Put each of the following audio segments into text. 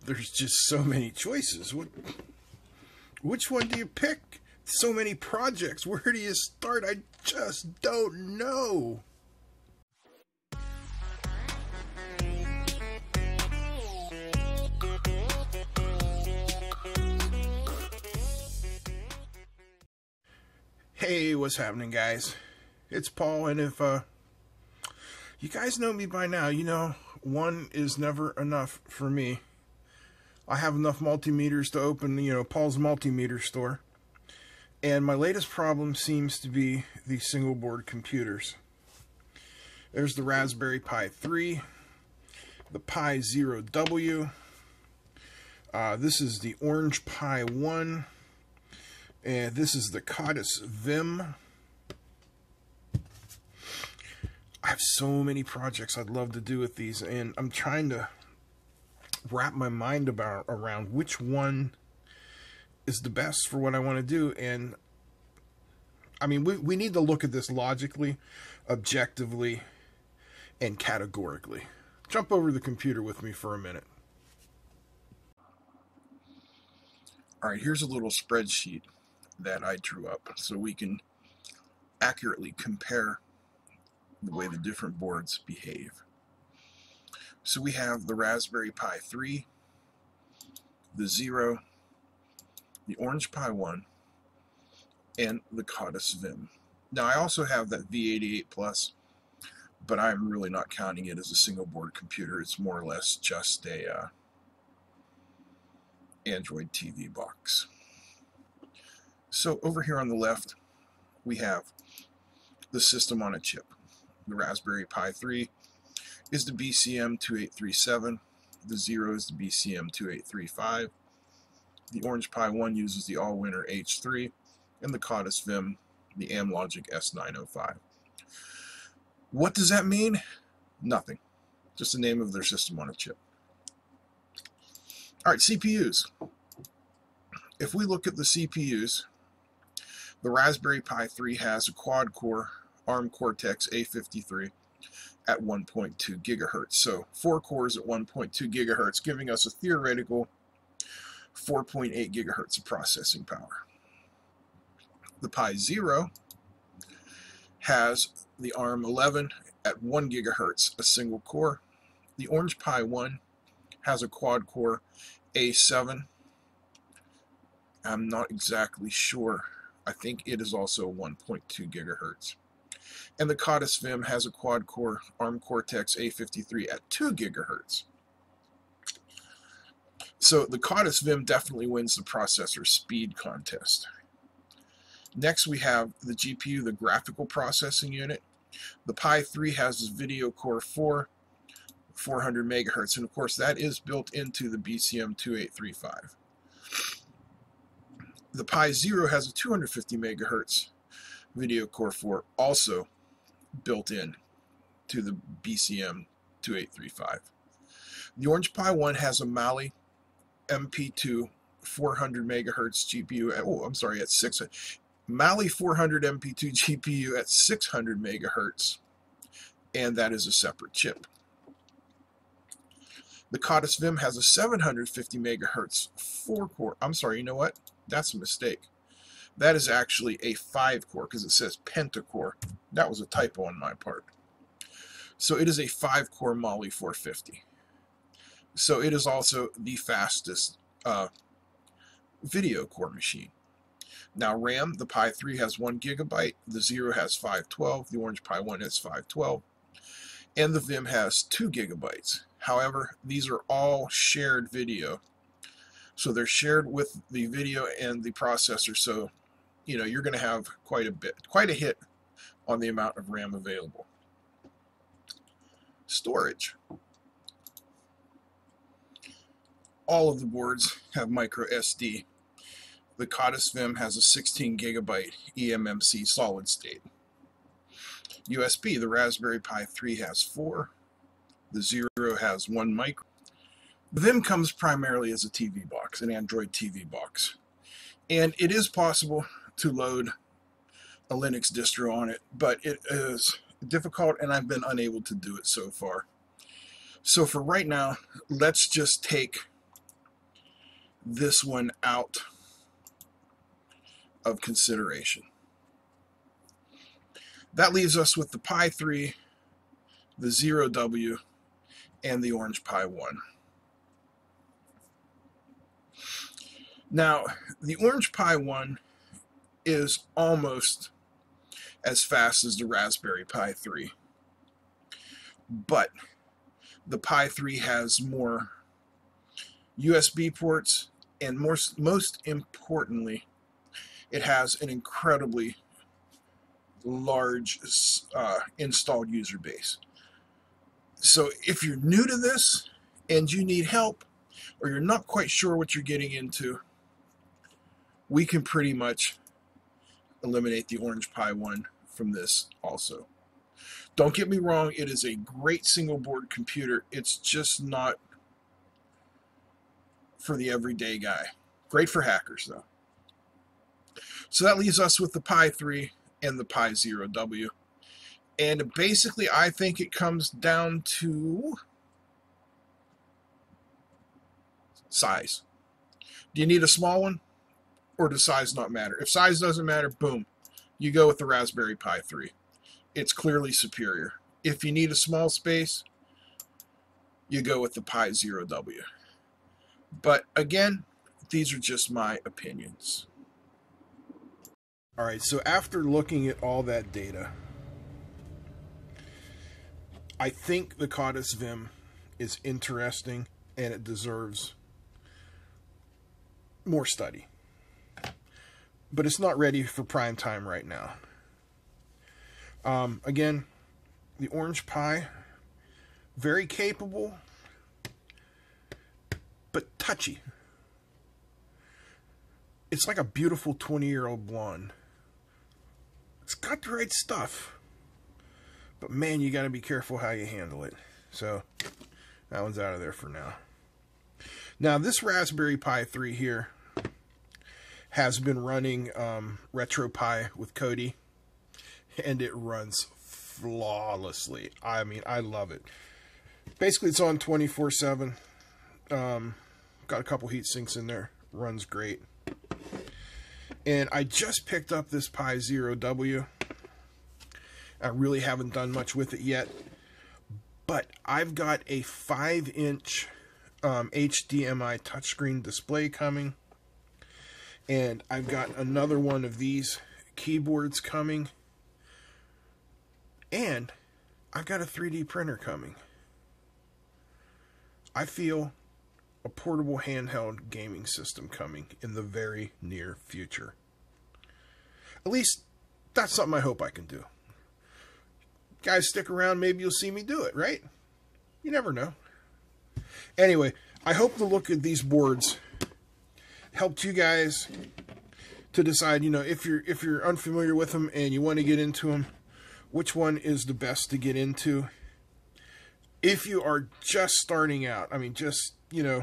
There's just so many choices. Which one do you pick? So many projects. Where do you start? I just don't know. Hey, what's happening, guys? It's Paul, and if you guys know me by now, you know one is never enough for me. I have enough multimeters to open, Paul's multimeter store. And my latest problem seems to be the single board computers. There's the Raspberry Pi 3, the Pi 0W. This is the Orange Pi 1. And this is the Khadis Vim. I have so many projects I'd love to do with these, and I'm trying to wrap my mind around which one is the best for what I want to do. And I mean, we need to look at this logically, objectively, and categorically. Jump over the computer with me for a minute. All right, here's a little spreadsheet that I drew up so we can accurately compare the way the different boards behave. So we have the Raspberry Pi 3, the Zero, the Orange Pi 1, and the Khadis Vim. Now I also have that V88 Plus, but I'm really not counting it as a single board computer. It's more or less just a Android TV box. So over here on the left, we have the system on a chip. The Raspberry Pi 3 is the BCM2837. The Zero is the BCM2835. The Orange Pi 1 uses the All-Winner H3, and the Khadis Vim, the Amlogic S905. What does that mean? Nothing. Just the name of their system on a chip. All right, CPUs. If we look at the CPUs, the Raspberry Pi 3 has a quad-core ARM Cortex A53 at 1.2 gigahertz. So 4 cores at 1.2 gigahertz, giving us a theoretical 4.8 gigahertz of processing power. The Pi 0 has the ARM 11 at 1 gigahertz, a single core. The Orange Pi 1 has a quad-core A7. I'm not exactly sure. I think it is also 1.2 gigahertz. And the Khadis Vim has a quad-core ARM Cortex A53 at 2 gigahertz. So the Khadis Vim definitely wins the processor speed contest. Next we have the GPU, the graphical processing unit. The Pi 3 has a Video Core 4, 400 megahertz, and of course that is built into the BCM2835. The Pi 0 has a 250 megahertz Video Core 4, also built in to the BCM2835. The Orange Pi 1 has a Mali MP2 400 megahertz GPU at 600. Mali 400 MP2 GPU at 600 megahertz, and that is a separate chip. The Khadis Vim has a 750 megahertz 4-core. I'm sorry, you know what? That's a mistake. That is actually a 5-core because it says pentacore. That was a typo on my part. So it is a 5-core Mali 450. So it is also the fastest video core machine. Now RAM, the Pi 3 has 1 gigabyte, the Zero has 512, the Orange Pi 1 has 512, and the Vim has 2 gigabytes. However, these are all shared video. So they're shared with the video and the processor, so you're going to have quite a hit on the amount of RAM available. Storage. All of the boards have micro SD. The Khadis Vim has a 16 gigabyte eMMC solid state. USB, the Raspberry Pi 3 has 4. The Zero has 1 micro. The Vim comes primarily as a TV box, an Android TV box. And it is possible to load a Linux distro on it, but it is difficult and I've been unable to do it so far. So for right now, let's just take this one out of consideration. That leaves us with the Pi 3, the 0W, and the Orange Pi 1. Now, the Orange Pi 1 is almost as fast as the Raspberry Pi 3. But the Pi 3 has more USB ports, and most importantly, it has an incredibly large installed user base. So if you're new to this and you need help, or you're not quite sure what you're getting into, we can pretty much eliminate the Orange Pi 1 from this also. Don't get me wrong, it is a great single board computer. It's just not for the everyday guy. Great for hackers though. So that leaves us with the Pi 3 and the Pi 0W. And basically I think it comes down to size. Do you need a small one, or does size not matter? If size doesn't matter, boom, you go with the Raspberry Pi 3. It's clearly superior. If you need a small space, you go with the Pi 0W. But again, these are just my opinions. Alright, so after looking at all that data, I think the Khadis Vim is interesting and it deserves more study. But it's not ready for prime time right now. Again, the Orange Pi, very capable, but touchy. It's like a beautiful 20-year-old blonde. It's got the right stuff, but man, you got to be careful how you handle it. So that one's out of there for now. Now this Raspberry Pi 3 here has been running RetroPie with Kodi, and it runs flawlessly. I mean, I love it. Basically, it's on 24/7. Got a couple heat sinks in there. Runs great. And I just picked up this Pi 0W. I really haven't done much with it yet, but I've got a 5-inch HDMI touchscreen display coming, and I've got another one of these keyboards coming, and I've got a 3D printer coming. I feel a portable handheld gaming system coming in the very near future. At least that's something I hope I can do. Guys, stick around, maybe you'll see me do it, right? You never know. Anyway, I hope the look at these boards helped you guys to decide, you know, if you're unfamiliar with them and you want to get into them, which one is the best to get into. If you are just starting out, I mean, just, you know,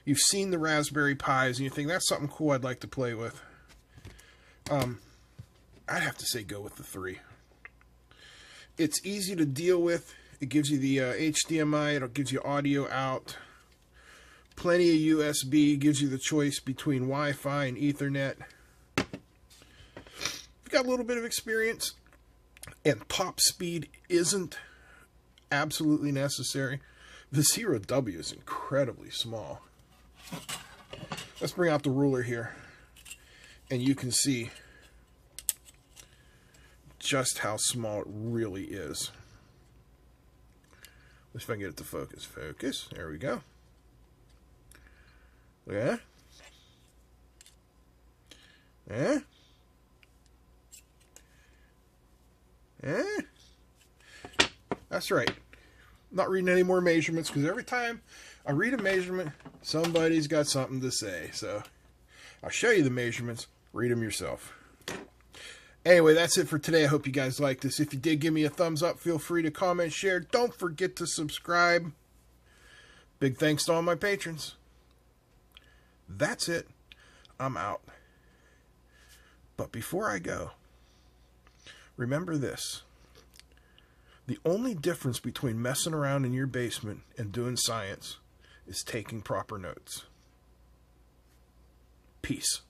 you've seen the Raspberry Pis and you think that's something cool I'd like to play with, I'd have to say go with the 3. It's easy to deal with. It gives you the HDMI. It gives you audio out. Plenty of USB. Gives you the choice between Wi-Fi and Ethernet. If you've got a little bit of experience and pop speed isn't absolutely necessary, the 0W is incredibly small. Let's bring out the ruler here, and you can see just how small it really is. Let's see if I can get it to focus. Focus. There we go. Look at that. That's right. I'm not reading any more measurements, because every time I read a measurement, somebody's got something to say. So I'll show you the measurements. Read them yourself. Anyway, that's it for today. I hope you guys liked this. If you did, give me a thumbs up. Feel free to comment, share. Don't forget to subscribe. Big thanks to all my patrons. That's it. I'm out. But before I go, remember this. The only difference between messing around in your basement and doing science is taking proper notes. Peace.